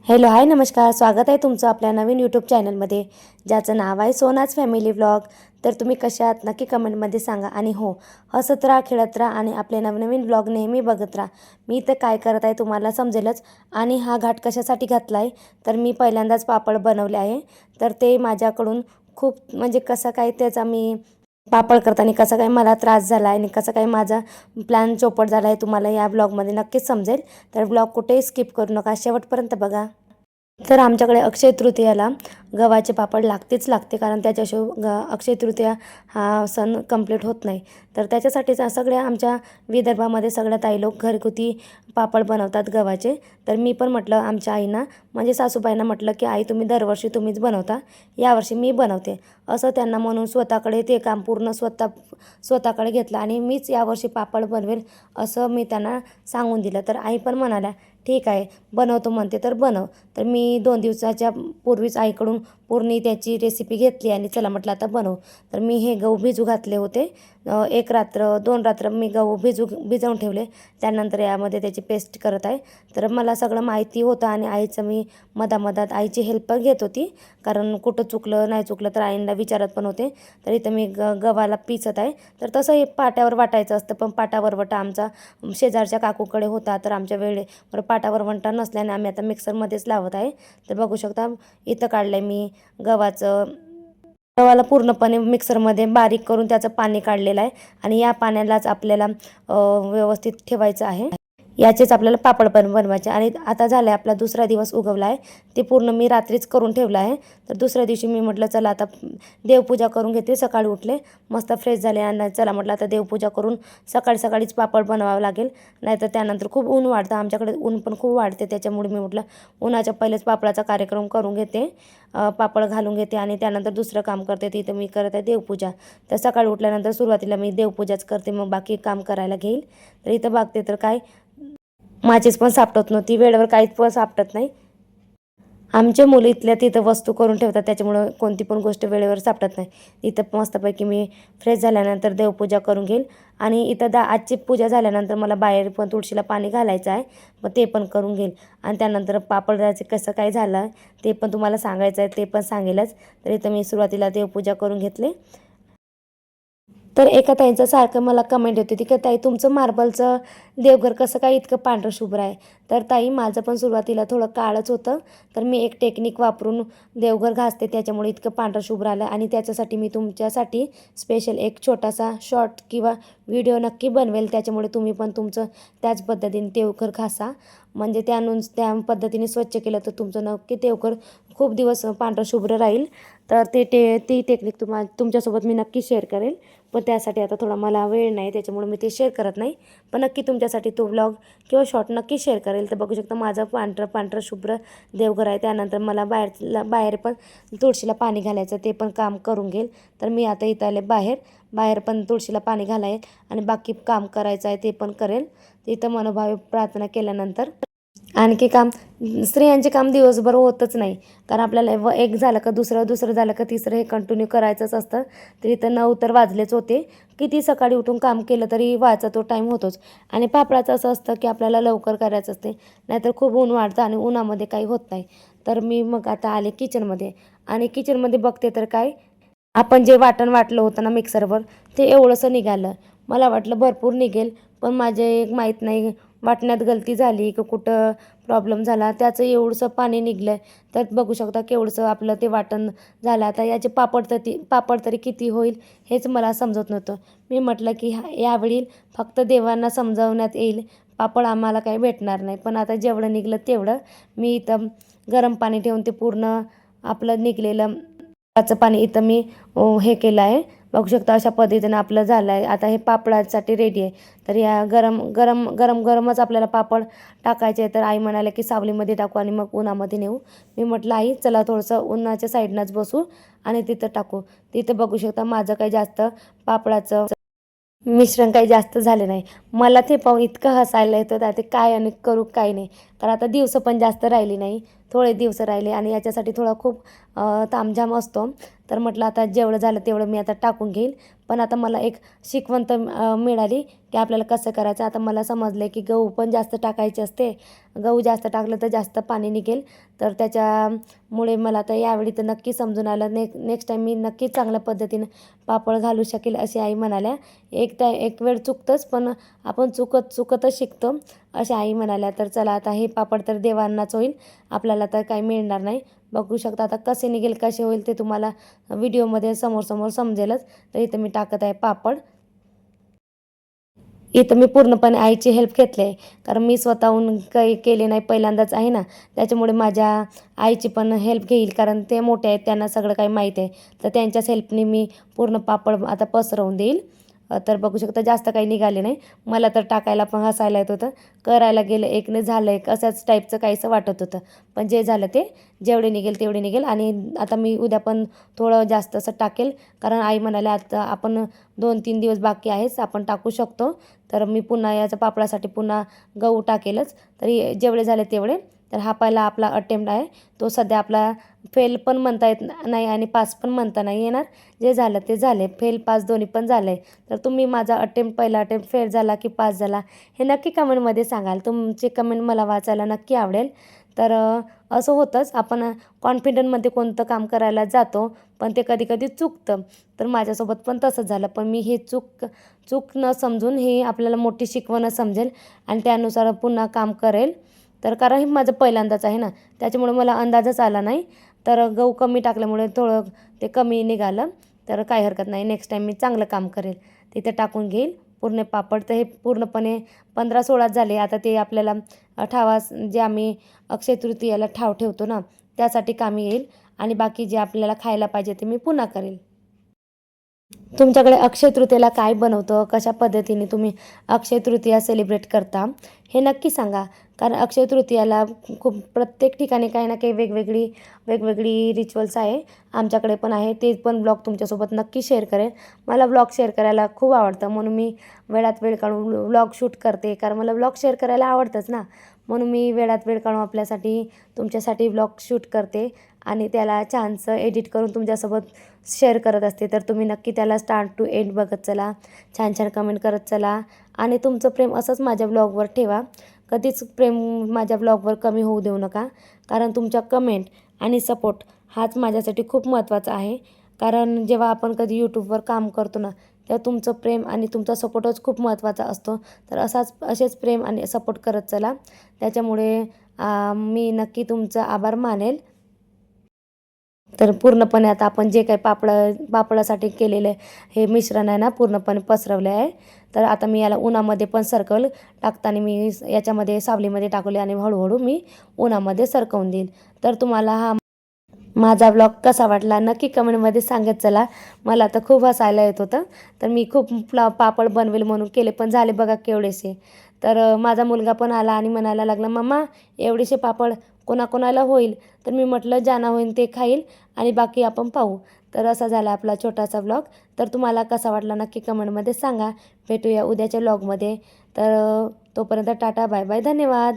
Hello hi नमस्कार, स्वागत आहे तुमचं आपल्या नवीन यूट्यूब चॅनलमध्ये ज्याचं नाव आहे सोनाज फॅमिली व्लॉग। तर तुम्ही कशा आहात नक्की कमेंटमध्ये सांगा। आणि हो, हसत राहा, खेळत राहा आणि आपले नवनवीन व्लॉग नेहमी बघत राहा। मी तर काय करत आहे तुम्हाला समजेलच। आणि हा घाट कशासाठी घातला आहे तर मी पहिल्यांदाच पापड बनवले आहे। तर ते माझ्याकडून खूप म्हणजे कसं काय त्याचा मी पापड करताना कसा काय मला त्रास झाला आहे आणि कसा काय माझा प्लॅन चौपट झाला आहे तुम्हाला या व्लॉगमध्ये नक्कीच समजेल। तर व्लॉग कुठेही स्किप करू नका, शेवटपर्यंत बघा। तर आमच्याकडे अक्षय तृतीयाला गव्हाचे पापड लागते, कारण त्याच्याशिवाय अक्षय तृतीया हा सण कंप्लीट होत नाही। तर त्याच्यासाठीच सगळ्या आमच्या विदर्भामध्ये सगळ्या ताई लोक घरगुती पापड बनवतात गव्हाचे। तर मी पण म्हटलं आमच्या आईना म्हणजे सासूबाईंना म्हटलं की आई तुम्ही दरवर्षी तुम्हीच बनवता, यावर्षी मी बनवते असं त्यांना म्हणून स्वतःकडे ते काम पूर्ण स्वतःकडे घेतलं आणि मीच यावर्षी पापड बनवेल असं मी त्यांना सांगून दिलं। तर आई पण म्हणाल्या ठीक आहे बनवतो म्हणते तर बनव। तर मी 2 दिवसाच्या पूर्वीच आईकडून पूर्ण त्याची रेसिपी घेतली आणि चला म्हटलं आता बनव। तर मी हे गहू भिजू घातले होते, 1 रात्र 2 रात्र मी गहू भिजवून ठेवले। त्यानंतर यामध्ये त्याची पेस्ट करत आहे। तर मला सगळं माहिती होतं आणि आईचं मी मधामधात आईची हेल्प घेत होती, कारण कुठं चुकलं नाही चुकलं तर आईंना विचारत पण होते। तर इथं मी गव्हाला पिसत आहे। तर तसं हे पाट्यावर वाटायचं असतं, पण पाटा वरवंटा आमचा शेजारच्या काकूकडे होता, तर आमच्या वेळेवर पाटा वरवंटा नसल्याने आम्ही आता मिक्सरमध्येच लावत आहे। तर बघू शकता इथं काढलं मी गव्हाला पूर्णपणे मिक्सरमध्ये बारीक करून त्याचं पाणी काढलेलं आहे आणि या पाण्यालाच आपल्याला व्यवस्थित ठेवायचं आहे। याचेच आपल्याला पापड पण बनवायचे। आणि आता झालं आहे आपला दुसरा दिवस उगवला आहे, ते पूर्ण मी रात्रीच करून ठेवलं आहे। तर दुसऱ्या दिवशी मी म्हटलं चला आता देवपूजा करून घेते। सकाळी उठले मस्त फ्रेश झाले आणि चला म्हटलं आता देवपूजा करून सकाळीच पापड बनवावं लागेल, नाहीतर त्यानंतर खूप ऊन वाढतं, आमच्याकडे ऊन पण खूप वाढते। त्याच्यामुळे मी म्हटलं उन्हाच्या पहिलेच पापडाचा कार्यक्रम करून घेते, पापड घालून घेते आणि त्यानंतर दुसरं काम करते। तिथं मी करत आहे देवपूजा। तर सकाळी उठल्यानंतर सुरुवातीला मी देवपूजाच करते, मग बाकी काम करायला घेईल। तर इथं बघते तर काय माचीस पण सापडत नव्हती, वेळेवर काहीच पण सापडत नाही। आमच्या मुली इथल्या तिथं वस्तू करून ठेवतात, त्याच्यामुळं कोणती पण गोष्ट वेळेवर सापडत नाही। इथं मस्तपैकी मी फ्रेश झाल्यानंतर देवपूजा करून घेईल आणि इथं आजची पूजा झाल्यानंतर मला बाहेर पण तुळशीला पाणी घालायचं आहे, मग ते पण करून घेईल। आणि त्यानंतर पापडाचे कसं काय झालं ते पण तुम्हाला सांगायचं आहे, ते पण सांगेलच। तर इथं मी सुरुवातीला देवपूजा करून घेतली। तर एका ताईंचं सारखं मला कमेंट होती की ताई तुमचं मार्बलचं देवघर कसं काय इतकं पांढरं शुभ्र आहे। तर ताई माझं पण सुरुवातीला थोडं काळच होतं, तर मी एक टेक्निक वापरून देवघर घासते त्याच्यामुळे इतकं पांढरं शुभ्र आलं। आणि त्याच्यासाठी मी तुमच्यासाठी स्पेशल एक छोटासा शॉर्ट किंवा व्हिडिओ नक्की बनवेल, त्याच्यामुळे तुम्ही पण तुमचं त्याच पद्धतीने देवघर घासा, म्हणजे त्या पद्धतीने स्वच्छ केलं तर तुमचं नक्की देवघर खूप दिवस पांढरं शुभ्र राहील। तर ती टेक्निक तुमच्यासोबत मी नक्की शेअर करेल, पण त्यासाठी आता थोडा मला वेळ नाही, त्याच्यामुळे मी ते शेअर करत नाही। पण नक्की तुमच्यासाठी तो व्लॉग किंवा शॉर्ट नक्की शेअर करेल। तर बघू शकता माझं पांढरं शुभ्र देवघर आहे। त्यानंतर मला बाहेर पण तुळशीला पाणी घालायचं, ते पण काम करून घेईल। तर मी आता इथं आले बाहेर पण तुळशीला पाणी घालाय आणि बाकी काम करायचं आहे ते पण करेल। इथं मनोभावे प्रार्थना केल्यानंतर आणखी काम स्त्रियांचे काम दिवसभर होतच नाही, कारण आपल्याला एक झालं का दुसरं झालं का तिसरं हे कंटिन्यू करायचंच असतं। तर इथं 9 तर वाजलेच होते, किती सकाळी उठून काम केलं तरी व्हायचा तो टाईम होतोच। आणि पापडाचं असं असतं की आपल्याला लवकर करायचं असते, नाहीतर खूप ऊन वाढतं आणि उन्हामध्ये काही होत नाही। तर मी मग आता आले किचनमध्ये आणि किचनमध्ये बघते तर काय आपण जे वाटण वाटलं होतं ना मिक्सरवर ते एवढंसं निघालं। मला वाटलं भरपूर निघेल, पण माझे एक माहीत नाही वाटण्यात गलती झाली की कुठं प्रॉब्लेम झाला, त्याचं एवढंसं पाणी निघलं। तर बघू शकता केवढंसं आपलं ते वाटण झालं। आता याचे पापड तरी किती होईल हेच मला समजत नव्हतं। मी म्हटलं की यावेळी फक्त देवांना समजावण्यात येईल, पापड आम्हाला काही भेटणार नाही। पण आता जेवढं निघलं तेवढं मी इथं गरम पाणी ठेवून ते पूर्ण आपलं निघलेलं पाणी इथं मी हे केलं आहे। बघू शकता अशा पद्धतीने आपलं झालं आहे। आता हे पापडासाठी रेडी आहे। तर या गरमच आपल्याला पापड टाकायचे आहे। तर आई म्हणाले की सावलीमध्ये टाकू आणि मग उन्हामध्ये नेऊ। मी म्हटलं आई चला थोडंसं उन्हाच्या साईडनंच बसू आणि तिथं टाकू। तिथं बघू शकता माझं काही जास्त पापडाचं मिश्रण काही जास्त झाले नाही। मला ते पाहून इतकं हसायला येतं ते काय आणि करू काय नाही, तर आता दिवस पण जास्त राहिली नाही। थोडे दिवस राहिले आणि याच्यासाठी थोडा खूप तामझाम असतो. तर म्हटलं आता जेवढं झालं तेवढं मी आता टाकून घेईल. पण आता मला एक शिकवण मिळाली की आपल्याला कसं करायचं. आता मला समजलं की गहू पण जास्त टाकायचे असते. गहू जास्त टाकलं तर जास्त पाणी निघेल. तर त्याच्यामुळे मला आता यावेळी तर नक्की समजून आलं. नेक्स्ट टाईम मी नक्की चांगल्या पद्धतीनं पापड घालू शकेल अशी आई म्हणाल्या. एक वेळ चुकतंच पण आपण चुकतच शिकतो अशा आई म्हणाल्या. तर चला आता हे पापड तर देवांनाच होईल, आपल्याला तर काही मिळणार नाही. बघू शकता आता कसे निघेल कसे होईल ते तुम्हाला व्हिडिओमध्ये समोर समजेलच. तर इथं मी टाकत आहे पापड. इथं मी पूर्णपणे आईची हेल्प घेतली आहे, कारण मी स्वतःहून काही केले नाही, पहिल्यांदाच आहे ना. त्याच्यामुळे माझ्या आईची पण हेल्प घेईल, कारण ते मोठे आहेत, त्यांना सगळं काही माहीत आहे. तर त्यांच्याच हेल्पने मी पूर्ण पापड आता पसरवून देईल. तर बघू शकता जास्त काही निघाले नाही. मला तर टाकायला पण हसायला येत होतं. करायला गेलं एकने झालं एक अशाच टाईपचं काहीसं वाटत होतं. पण जे झालं ते जेवढे निघेल तेवढे निघेल. आणि आता मी उद्या पण थोडं जास्त असं टाकेल, कारण आई म्हणाले आता आपण 2-3 दिवस बाकी आहेच, आपण टाकू शकतो. तर मी पुन्हा याच्या पापडासाठी पुन्हा गहू टाकेलच. तरी जेवढे झाले तेवढे. तर हा पहिला आपला अटेम्प्ट आहे. तो सध्या आपला फेल पण म्हणता येत नाही आणि पास पण म्हणता नाही येणार. जे झालं ते झाले. फेल पास दोन्ही पण झालं आहे. तर तुम्ही माझा पहिला अटेम्प्ट फेल झाला की पास झाला हे नक्की कमेंटमध्ये सांगाल. तुमचे कमेंट मला वाचायला नक्की आवडेल. तर असं होतंच, आपण कॉन्फिडंटमध्ये कोणतं काम करायला जातो पण ते कधी चुकतं. तर माझ्यासोबत पण तसंच झालं. पण मी हे चूक न समजून ही आपल्याला मोठी शिकवणच समजेल आणि त्यानुसार पुन्हा काम करेल. तर कारण हे माझं पहिल्यांदाच आहे ना, त्याच्यामुळे मला अंदाजच आला नाही. तर गहू कमी टाकल्यामुळे थोडं ते कमी निघालं. तर काही हरकत नाही, नेक्स्ट टाईम मी चांगलं काम करेल. तिथे टाकून घेईल पूर्ण पापड. तर हे पूर्णपणे 15-16 झाले. आता ते आपल्याला ठावास जे आम्ही अक्षय तृतीयाला ठाव ठेवतो ना, त्यासाठी कामी येईल. आणि बाकी जे आपल्याला खायला पाहिजे ते मी पुन्हा करेल. तुमच्याकडे अक्षय तृतीयेला काय बनवतं, कशा पद्धतीने तुम्ही अक्षय तृतीया सेलिब्रेट करता हे नक्की सांगा. कारण अक्षय तृतीयाला खूप प्रत्येक ठिकाणी काही ना काही वेगवेगळी रिच्युअल्स आहे. आमच्याकडे पण आहे. ते पण ब्लॉग तुमच्यासोबत नक्की शेअर करेन. मला ब्लॉग शेअर करायला खूप आवडतं, म्हणून मी वेळात वेळ काढून ब्लॉग शूट करते. कारण मला ब्लॉग शेअर करायला आवडतंच ना, म्हणून मी वेळात वेळ काढून तुमच्यासाठी ब्लॉग शूट करते आणि त्याला छानसं एडिट करून तुमच्यासोबत शेअर करत असते. तर तुम्ही नक्की त्याला स्टार्ट टू एंड बघत चला, छान छान कमेंट करत चला आणि तुमचं प्रेम असंच माझ्या ब्लॉगवर ठेवा. कधीच प्रेम माझ्या ब्लॉगवर कमी होऊ देऊ नका, कारण तुमच्या कमेंट आणि सपोर्ट हाच माझ्यासाठी खूप महत्त्वाचा आहे. कारण जेव्हा आपण कधी यूट्यूबवर काम करतो ना, तेव्हा तुमचं प्रेम आणि तुमचा सपोर्टच खूप महत्त्वाचा असतो. तर असेच प्रेम आणि सपोर्ट करत चला. त्याच्यामुळे मी नक्की तुमचा आभार मानेल. तर पूर्णपणे आता आपण जे काही पापडासाठी केलेले हे मिश्रण आहे ना, पूर्णपणे पसरवले आहे. तर आता मी याला उन्हामध्ये पण सरकवलं. टाकताना मी याच्यामध्ये सावलीमध्ये टाकले आणि हळूहळू मी उन्हामध्ये सरकवून देईल. तर तुम्हाला हा माझा ब्लॉग कसा वाटला नक्की कमेंटमध्ये सांगत चला. मला तर खूप हसायला येत होतं. तर मी खूप पापड बनवेल म्हणून केले, पण झाले बघा केवढेसे. तर माझा मुलगा पण आला आणि म्हणायला लागला, मम्मा एवढेसे पापड कोणाकोणाला होईल. तर मी म्हटलं ज्यांना होईल ते खाईल आणि बाकी आपण पाहू. तर असा झाला आपला छोटासा ब्लॉग. तर तुम्हाला कसा वाटला नक्की कमेंटमध्ये सांगा. भेटूया उद्याच्या ब्लॉगमध्ये. तर तोपर्यंत टाटा बाय बाय, धन्यवाद.